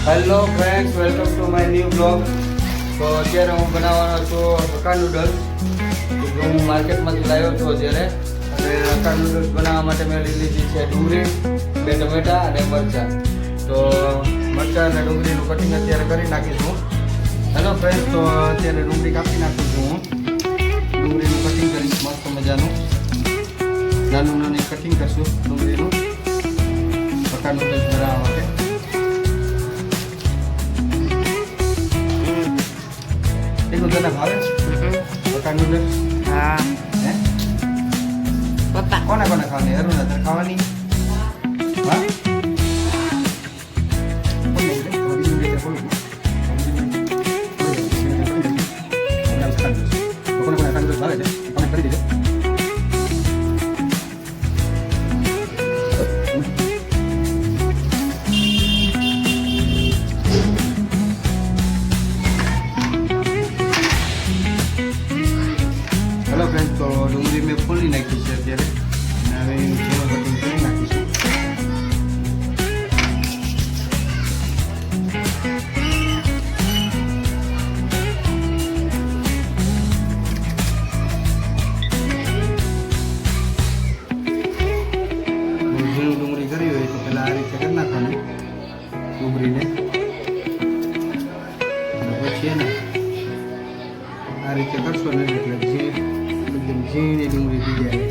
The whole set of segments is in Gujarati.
Hello friends, welcome to my new blog. તો અત્યારે હું બનાવવાનો છું હક્કા નૂડલ્સ. જો હું માર્કેટમાંથી લાવ્યો છું અત્યારે, અને હક્કા નૂડલ્સ બનાવવા માટે મેં લીધી છે ડુંગળી, 2 ટમેટા અને મરચાં. તો મરચાં અને ડુંગળીનું કટિંગ અત્યારે કરી નાખીશું. હેલો ફ્રેન્ડ્સ, તો અત્યારે ડુંગળી કાપી નાખું છું હું. ડુંગળીનું કટિંગ કરીશ મસ્ત મજાનું. નાનું કટિંગ કરશું ડુંગળીનું હક્કા નૂડલ્સ બનાવવા માટે. એટલું તને ભાવે હક્કા નૂડલ્સ? હા. હે પપ્પા કોને ખાવાની? અરુણા તારે ખાવાની? હા. હેલો ફ્રેન્ડ, તો ડુંગળી મેં ફોલી નાખી છે અત્યારે, અને હવે ઝીણું કટિંગ કરી નાખીશું. ઝીણું ડુંગળી કરી હોય તો પહેલાં આ રીતે કરી નાખવાની ડુંગળીને, અને પછી એને આ રીતે કરશો ને એટલે એકદમ ઝીણી ડુંગળી થઈ જાય.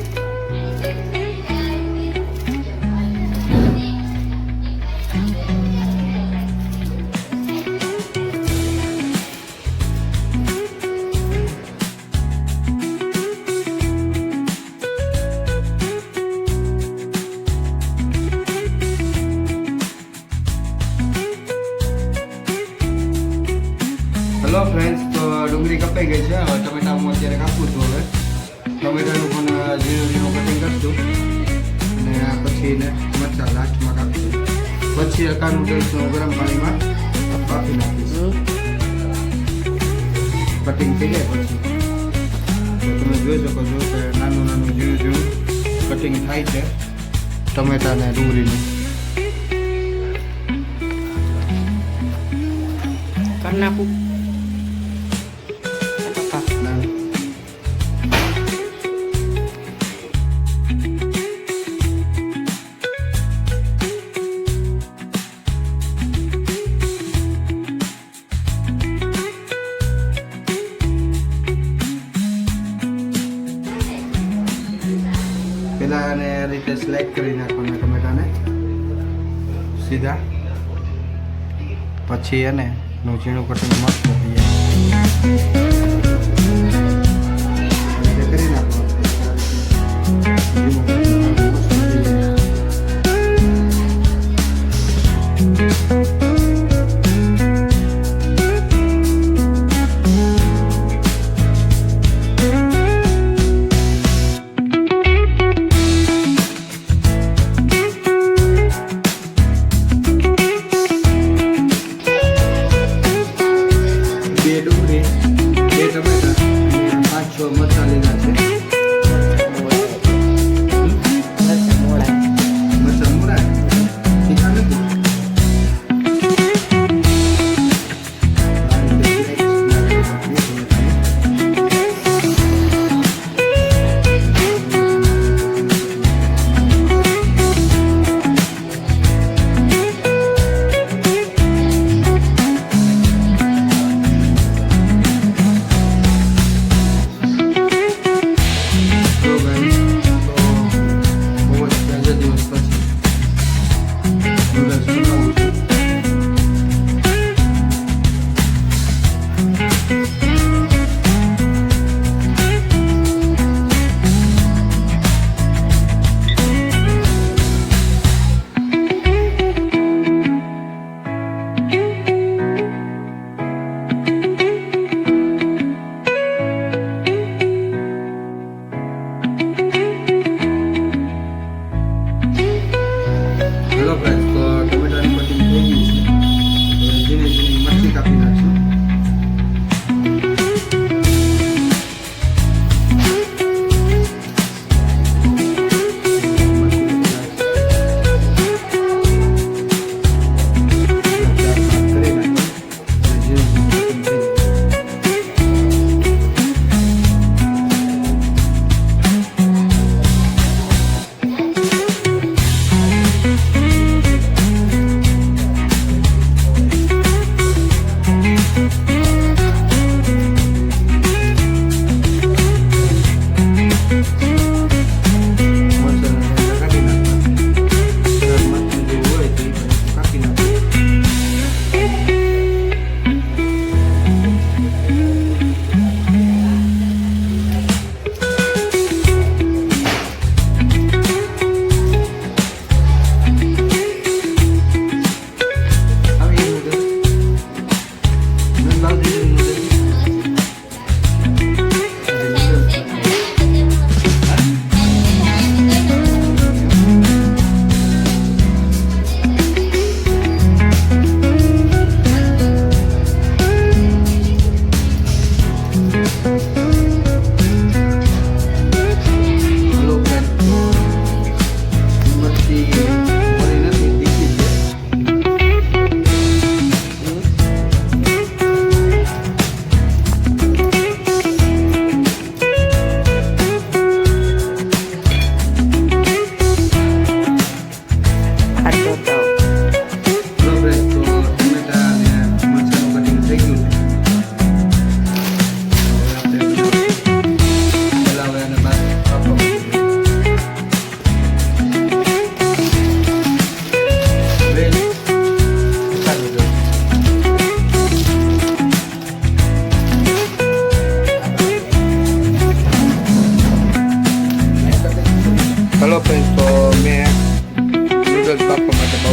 હેલો ફ્રેન્ડ્સ, તો ડુંગળી કપાઈ ગઈ છે. હવે ટમેટા હું અત્યારે કાપું છું. હવે ટમેટાનું પણ ઝીણું કટિંગ કરશું, અને પછી એને મરચાં લાસ્ટમાં કાપીશું. પછી હક્કા નૂડલ્સનું ગરમ પાણીમાં બાફી નાખીશું. કટિંગ થઈ જાય પછી તો તમે જોઈ શકો છો કે નાનું ઝીણું કટિંગ થાય છે ટમેટા અને ડુંગળીનું. કરી નાખું. પેલા આને આ રીતે સ્લાઇડ કરી નાખવાના ટમેટાને સીધા, પછી એને ઝીણું કટિંગ મસ્ત થઈ જાય. કરી બે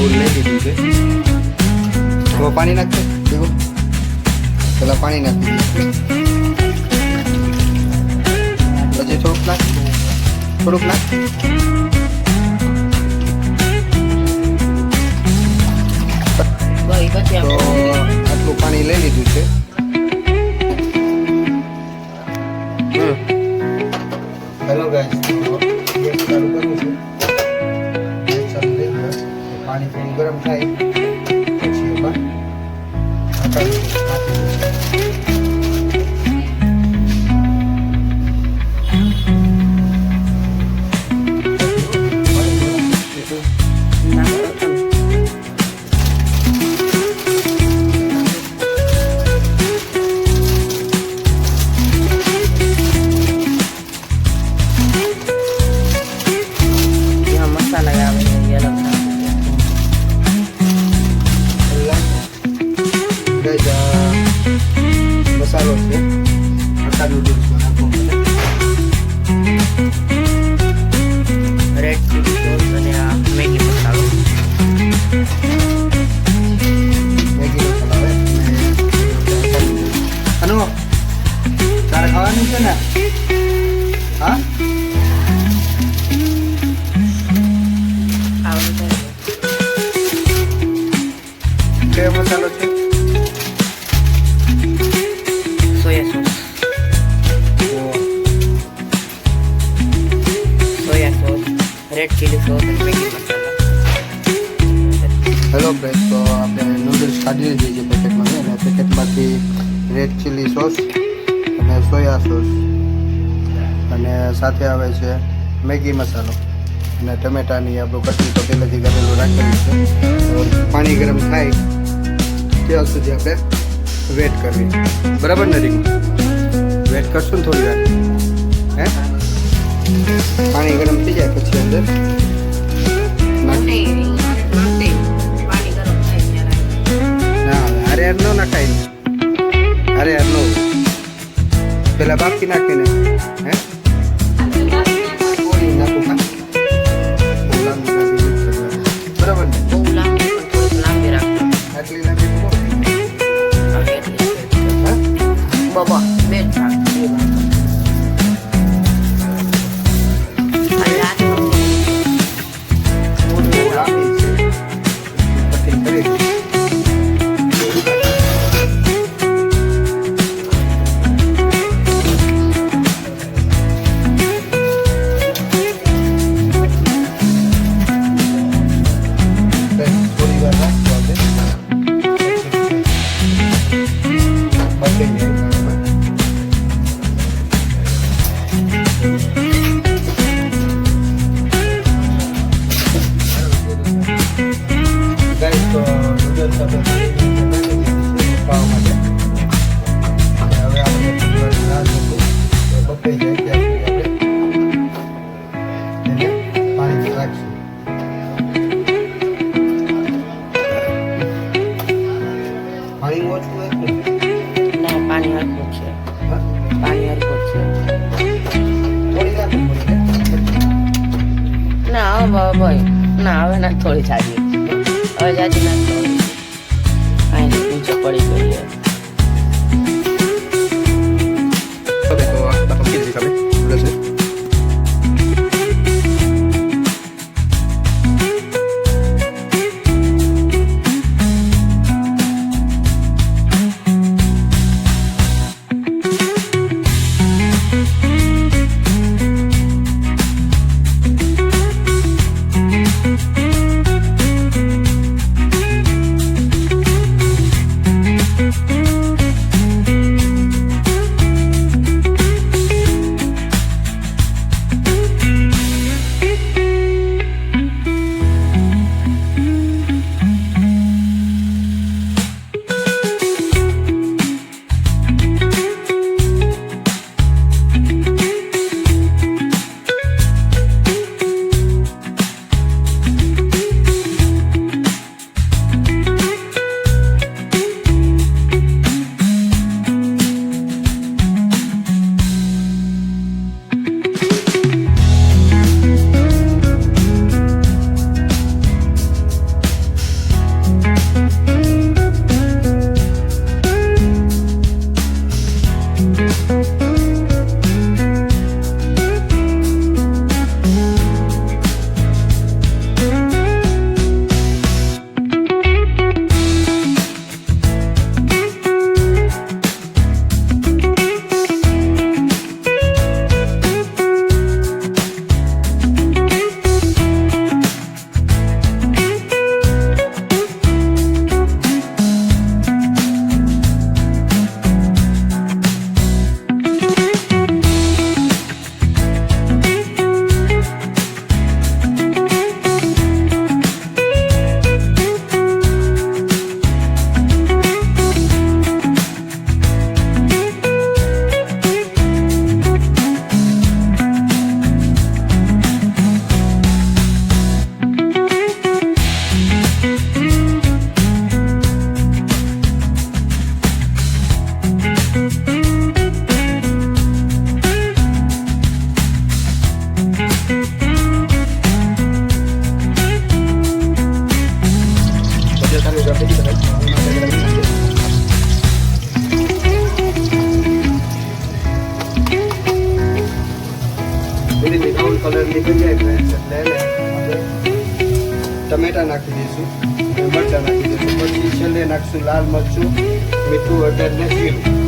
બાઉલ લઈ લીધું છે. હવે પાણી નાખશે દેવું. પેલા પાણી નાખી દઈશું. પછી થોડુંક નાખ. ભાઈ પછી તો આટલું પાણી લઈ લીધું છે. હેલો ગાઈસ, ગેસ ચાલુ કર્યું છે. ગેસ ચાલુ થઈ ગયો. પાણી થોડું ગરમ થાય પછી એમાં નાખી મસાલા આવે છે યલો મસાલો છે આખા નૂડલ્સ બનાવવા માટે. રેડ ચીલી સોસ અને આ મેગી મસાલો. મેગી મસાલો આવે અને તારે ખાવાનું છે ને? હા, કયો મસાલો છે? Soya sauce. Soya sauce, red chilli sauce અને મેગી મસાલા. હેલો ફ્રેન્ડ્સ, તો આપણે નૂડલ્સ કાઢી લીધી છે પેકેટમાંથી, અને પેકેટમાંથી રેડ ચીલી સોસ અને સોયા સોસ અને સાથે આવે છે મેગી મસાલો અને ટમેટાની આપણું કટકી તો પહેલેથી કરેલું રાખેલું છે. તો પાણી ગરમ થાય ત્યાં સુધી આપણે વેટ કરવી. બરાબર ને રીંગ? વેટ કરશું ને થોડી વાર. હે, પાણી ગરમ થઈ જાય પછી અંદર નાખી. ના, અરે યાર નો નખાય ને. અરે યાર નો, પેલા બાફી નાખીને હે ઓળી નાખું. હા, બરાબર ને? બહુ લાંબી પણ થોડીક લાંબી રાખજો. આટલી લાંબી તો બહુ. હા, બાબા બે જ ભાગ. બહુ લાંબી છે. કટિંગ કરી દઈશું. થોડી વાર રાખજો આપણે. પતી જાય બરાબર. ગાઈસ, તો નૂડલ્સ આપણે ખાવા માટે હવે આપણે થોડી વાર રાહ જોઈશું. તો બફાઈ જાય ત્યાં સુધી આપણે એને પાણીમાં રાખશું. પાણી ઓછું હોય ને? ના, પાણી હલકું છે. હા? પાણી હલકું છે. થોડી રાખવું પડશે. ના હવે ભાઈ, ના હવે ના થોડી જાજી. હવે જાજી ના થોડી. અહીં નીચે પડી ગઈ છે. Okay, તો આ પકી દીધી તમે નૂડલ્સ. ટમેટા નાખી દઈશું અને મરચાં નાખી દઈશું. પછી છેલ્લે નાખીશું લાલ મરચું, મીઠું, હળદર ને જીરું.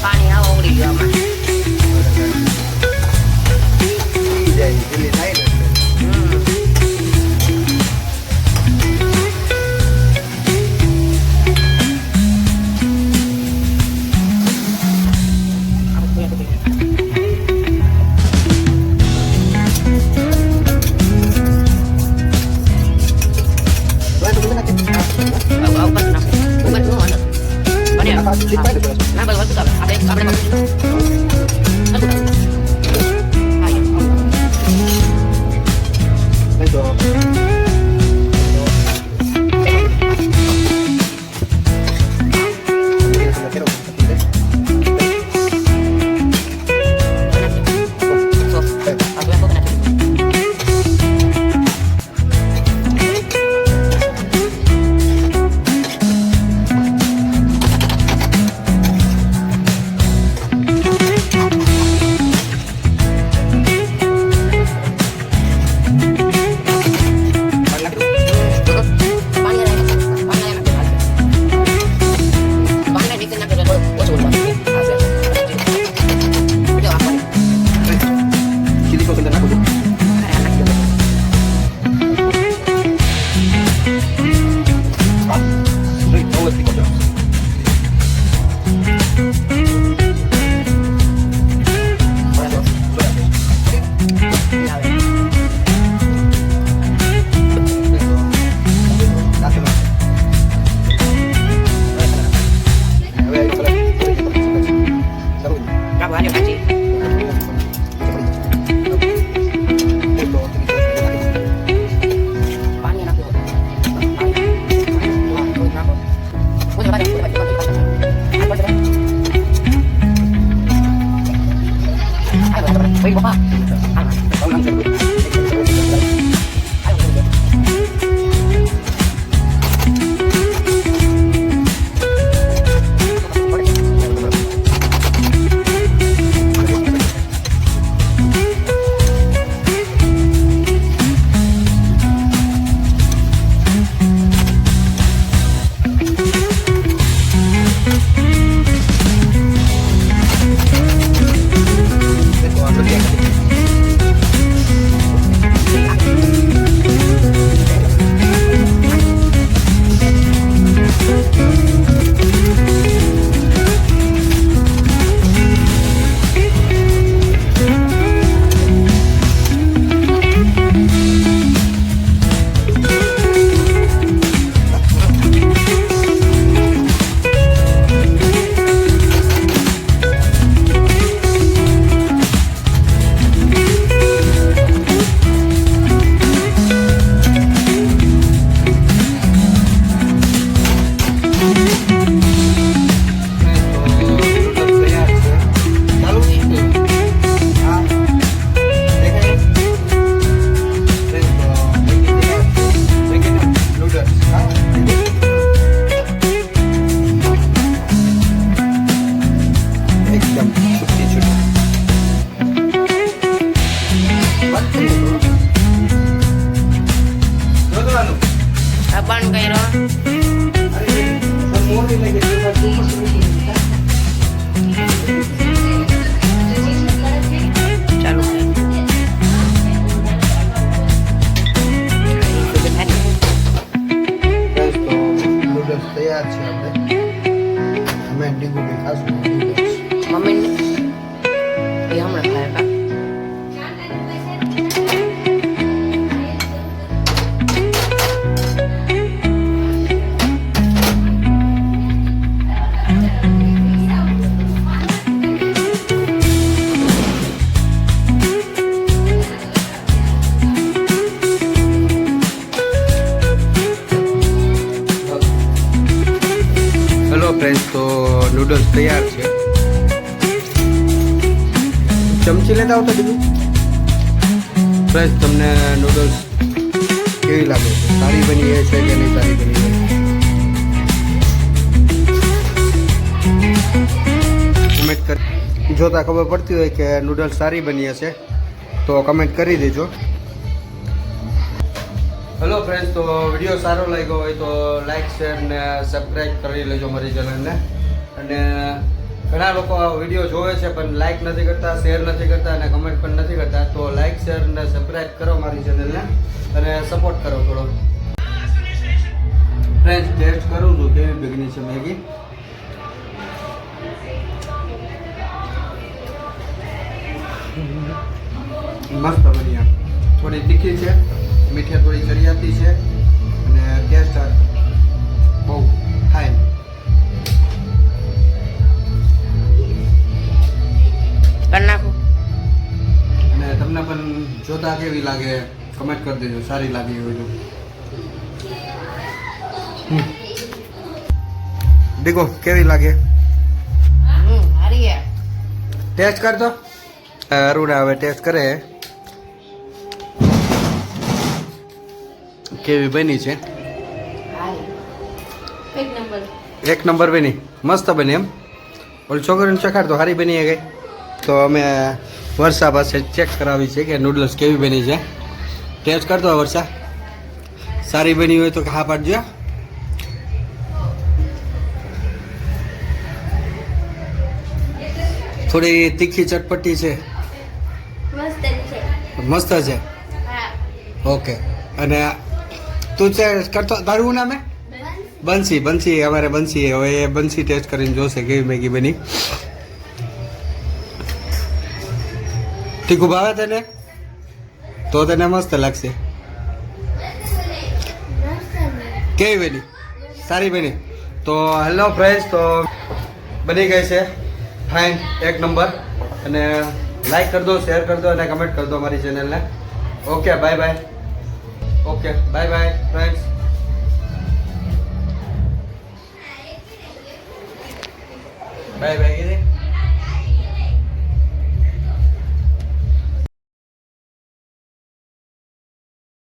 પાણી આવો ઉડી ગયો આમાં. તૈયાર છે આપણે. અમે ડીગુ બી ખાશું નૂડલ્સ. મમ્મીને એ હમણાં ખાય કા હેલો ફ્રેન્ડ્સ, તો નૂડલ્સ તૈયાર છે. ચમચી લેતા આવતા દીધું. ફ્રેન્ડ્સ, તમને નૂડલ્સ કેવી લાગે છે? સારી બની છે કે નહીં સારી બની છે? કમેન્ટ કરી જોતા ખબર પડતી હોય કે નૂડલ્સ સારી બની હશે તો કમેન્ટ કરી દેજો. હેલો ફ્રેન્ડ્સ, તો વિડીયો સારો લાગ્યો હોય તો લાઈક શેર ને સબસ્ક્રાઈબ કરી લેજો મારી ચેનલને. અને ઘણા લોકો આ વિડીયો જોવે છે પણ લાઈક નથી કરતા, શેર નથી કરતા અને કમેન્ટ પણ નથી કરતા. તો લાઈક શેર ને સબસ્ક્રાઈબ કરો મારી ચેનલને અને સપોર્ટ કરો થોડો. ફ્રેન્ડ્સ, ટેસ્ટ કરું છું કેવી બની છે મેગી. મસ્ત બની. થોડી તીખી છે, મીઠી થોડી ચડિયાતી છે અને ટેસ્ટ બહુ ફાઇન. કરી નાખું. અને તમને પણ જોતા કેવી લાગે કમેન્ટ કરી દેજો, સારી લાગી હોય તો. દેખો કેવી લાગે, હારી હે. ટેસ્ટ કરતો. અરુણા હવે ટેસ્ટ કરે કેવી બની છે. હારી એક નંબર. એક નંબર બની, મસ્ત બની. એમ ઓલી છોકરીને ચખાડ તો સારી બની ગઈ. તો અમે વર્ષા પાસે ચેક કરાવી છે કે નૂડલ્સ કેવી બની છે. ટેસ્ટ કરતો વર્ષા, સારી બની હોય તો હા પાડજો. થોડી તીખી ચટપટી છે, મસ્ત છે. ઓકે. અને તું કરતો તારું નામ હે બંસી. બંસી અમારે બંસી. હવે એ બંસી ટેસ્ટ કરીને જોશે કેવી મેગી બની. તીખું ભાવે તને તો તને મસ્ત લાગશે. કેવી બની? સારી બની. તો હેલો ફ્રેન્ડ્સ, તો બની ગઈ છે ફાઇન, એક નંબર. અને લાઈક કરી દો, શેર કરી દો અને કમેન્ટ કરી દો મારી ચેનલને. Okay, bye bye. Okay, bye bye friends. Bye bye.